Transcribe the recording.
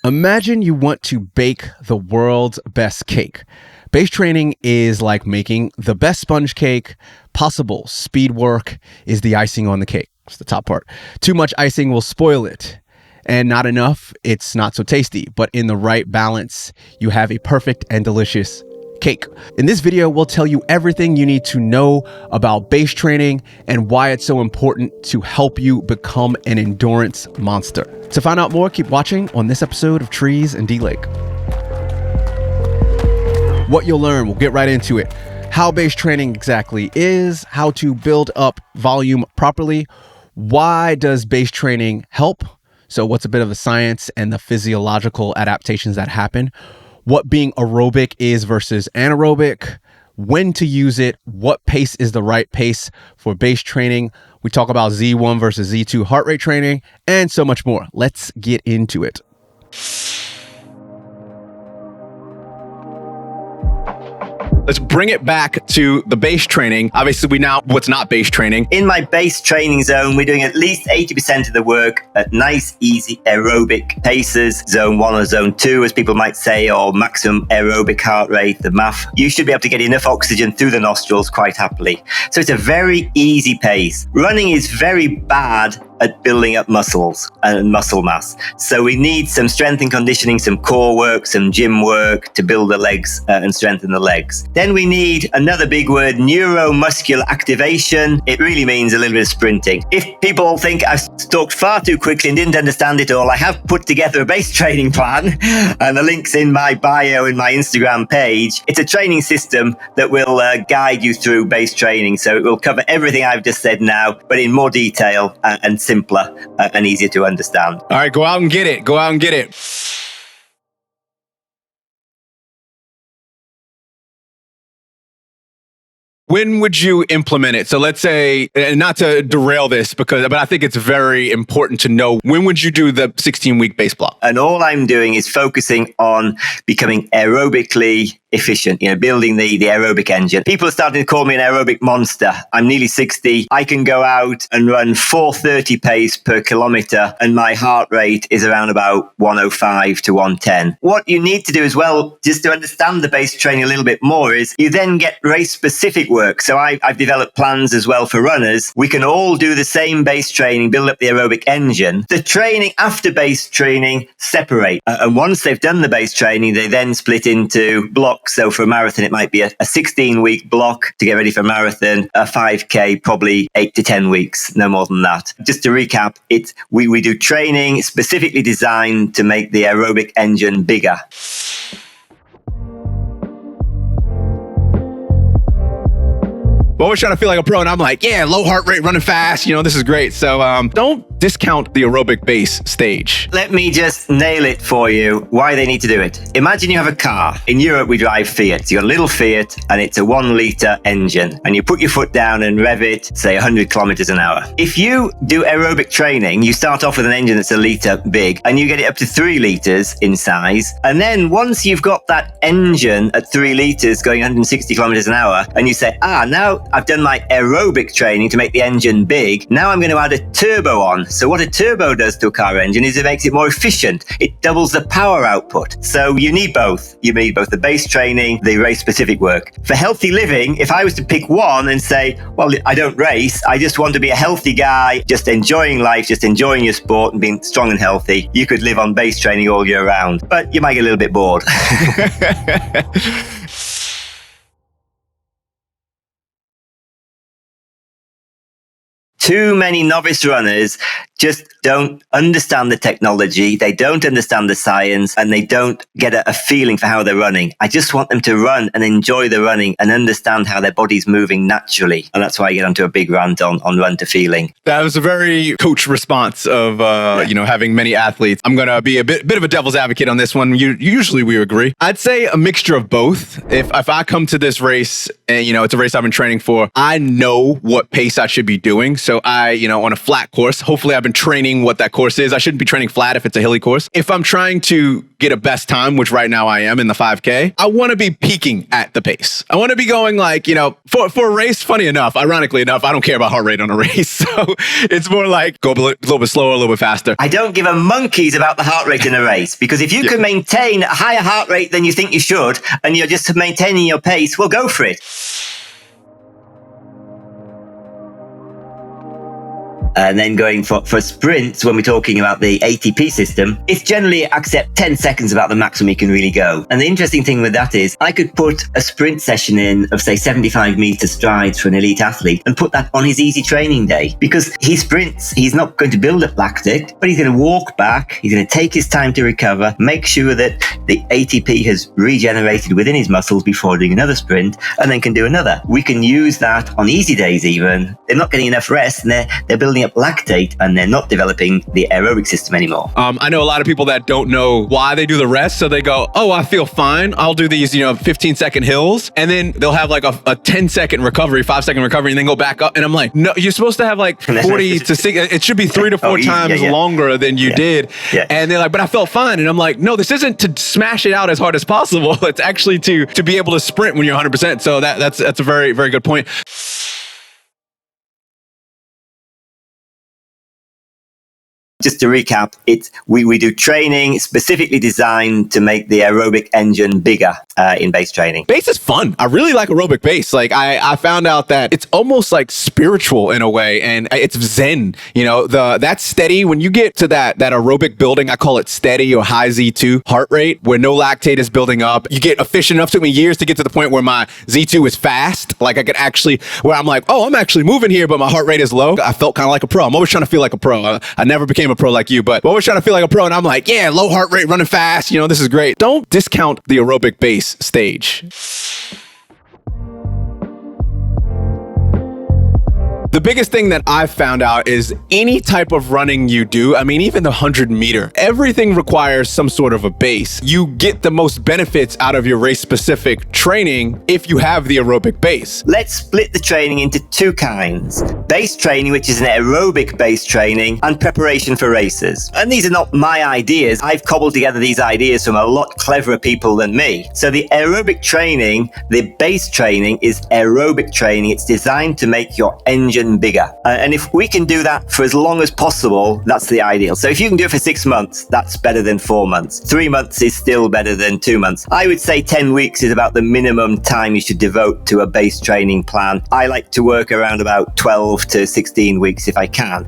Imagine you want to bake the world's best cake. Base training is like making the best sponge cake possible. Speed work is the icing on the cake. It's the top part. Too much icing will spoil it. And not enough, it's not so tasty. But in the right balance, you have a perfect and delicious cake. In this video, we'll tell you everything you need to know about base training and why it's so important to help you become an endurance monster. To find out more, keep watching on this episode of Trees and D-Lake. What you'll learn, we'll get right into it. How base training exactly is, how to build up volume properly, why does base training help? So what's a bit of the science and the physiological adaptations that happen? What being aerobic is versus anaerobic, when to use it, what pace is the right pace for base training. We talk about Z1 versus Z2 heart rate training, and so much more. Let's get into it. Let's bring it back to the base training. Obviously, we know what's not base training. In my base training zone, we're doing at least 80% of the work at nice, easy aerobic paces, zone 1 or zone 2, as people might say, or maximum aerobic heart rate, the MAF. You should be able to get enough oxygen through the nostrils quite happily. So it's a very easy pace. Running is very bad at building up muscles and muscle mass. So we need some strength and conditioning, some core work, some gym work to build the legs and strengthen the legs. Then we need another big word, neuromuscular activation. It really means a little bit of sprinting. If people think I've talked far too quickly and didn't understand it all, I have put together a base training plan, and the link's in my bio in my Instagram page. It's a training system that will guide you through base training. So it will cover everything I've just said now, but in more detail and simpler and easier to understand. All right, go out and get it. Go out and get it. When would you implement it? So let's say, and not to derail this, but I think it's very important to know, when would you do the 16-week base block? And all I'm doing is focusing on becoming aerobically efficient, building the aerobic engine. People are starting to call me an aerobic monster. I'm nearly 60. I can go out and run 430 pace per kilometer, and my heart rate is around about 105 to 110. What you need to do as well, just to understand the base training a little bit more, is you then get race-specific work. So I've developed plans as well for runners. We can all do the same base training, build up the aerobic engine. The training after base training separate. And once they've done the base training, they then split into blocks. So for a marathon, it might be a 16-week block to get ready for a marathon, a 5K, probably 8 to 10 weeks, no more than that. Just to recap, we do training specifically designed to make the aerobic engine bigger. Well, we're trying to feel like a pro, and I'm like, yeah, low heart rate, running fast. This is great. So don't discount the aerobic base stage. Let me just nail it for you, why they need to do it. Imagine you have a car. In Europe, we drive Fiat. So you've got a little Fiat, and it's a 1-litre engine. And you put your foot down and rev it, say 100 kilometers an hour. If you do aerobic training, you start off with an engine that's a litre big, and you get it up to 3 litres in size. And then once you've got that engine at 3 litres going 160 kilometers an hour, and you say, now I've done my aerobic training to make the engine big. Now I'm going to add a turbo on. So what a turbo does to a car engine is it makes it more efficient. It doubles the power output. So you need both. You need both the base training, the race-specific work. For healthy living, if I was to pick one and say, well, I don't race, I just want to be a healthy guy, just enjoying life, just enjoying your sport and being strong and healthy, you could live on base training all year round. But you might get a little bit bored. Too many novice runners just don't understand the technology, they don't understand the science, and they don't get a feeling for how they're running. I just want them to run and enjoy the running and understand how their body's moving naturally. And that's why I get onto a big rant on run to feeling. That was a very coach response of, having many athletes. I'm going to be a bit of a devil's advocate on this one. Usually we agree. I'd say a mixture of both. If I come to this race and, it's a race I've been training for, I know what pace I should be doing. So I, on a flat course, hopefully I've been I'm training what that course is. I shouldn't be training flat if it's a hilly course. If I'm trying to get a best time, which right now I am in the 5K, I want to be peaking at the pace. I want to be going like, for a race, funny enough, ironically enough, I don't care about heart rate on a race. So it's more like go a little bit slower, a little bit faster. I don't give a monkeys about the heart rate in a race, because if you can maintain a higher heart rate than you think you should, and you're just maintaining your pace, well, go for it. And then going for sprints, when we're talking about the ATP system, it's generally accept 10 seconds about the maximum you can really go. And the interesting thing with that is I could put a sprint session in of, say, 75 meter strides for an elite athlete and put that on his easy training day, because he sprints, he's not going to build up lactate, but he's going to walk back, he's going to take his time to recover, make sure that the ATP has regenerated within his muscles before doing another sprint, and then can do another. We can use that on easy days even. They're not getting enough rest, and they're building up lactate, and they're not developing the aerobic system anymore. I know a lot of people that don't know why they do the rest. So they go, oh, I feel fine. I'll do these, 15-second hills. And then they'll have like a 10-second recovery, 5-second recovery, and then go back up. And I'm like, no, you're supposed to have like 40 to 60. It should be 3 to 4 times longer than you did. Yeah. And they're like, but I felt fine. And I'm like, no, this isn't to smash it out as hard as possible. It's actually to be able to sprint when you're 100%. So that's a very, very good point. Just to recap, we do training specifically designed to make the aerobic engine bigger in base training. Base is fun. I really like aerobic base. Like I found out that it's almost like spiritual in a way, and it's zen. That's steady. When you get to that aerobic building, I call it steady or high Z2 heart rate, where no lactate is building up. You get efficient enough. Took me years to get to the point where my Z2 is fast. Like I could actually, where I'm like, oh, I'm actually moving here, but my heart rate is low. I felt kind of like a pro. I'm always trying to feel like a pro. I never became a pro like you, but always trying to feel like a pro, and I'm like, yeah, low heart rate, running fast, this is great. Don't discount the aerobic base stage. The biggest thing that I've found out is any type of running you do, even the 100-meter, everything requires some sort of a base. You get the most benefits out of your race-specific training if you have the aerobic base. Let's split the training into 2 kinds. Base training, which is an aerobic base training, and preparation for races. And these are not my ideas. I've cobbled together these ideas from a lot cleverer people than me. So the aerobic training, the base training, is aerobic training. It's designed to make your engine bigger. And if we can do that for as long as possible, that's the ideal. So if you can do it for 6 months, that's better than 4 months. 3 months is still better than 2 months. I would say 10 weeks is about the minimum time you should devote to a base training plan. I like to work around about 12 to 16 weeks if I can.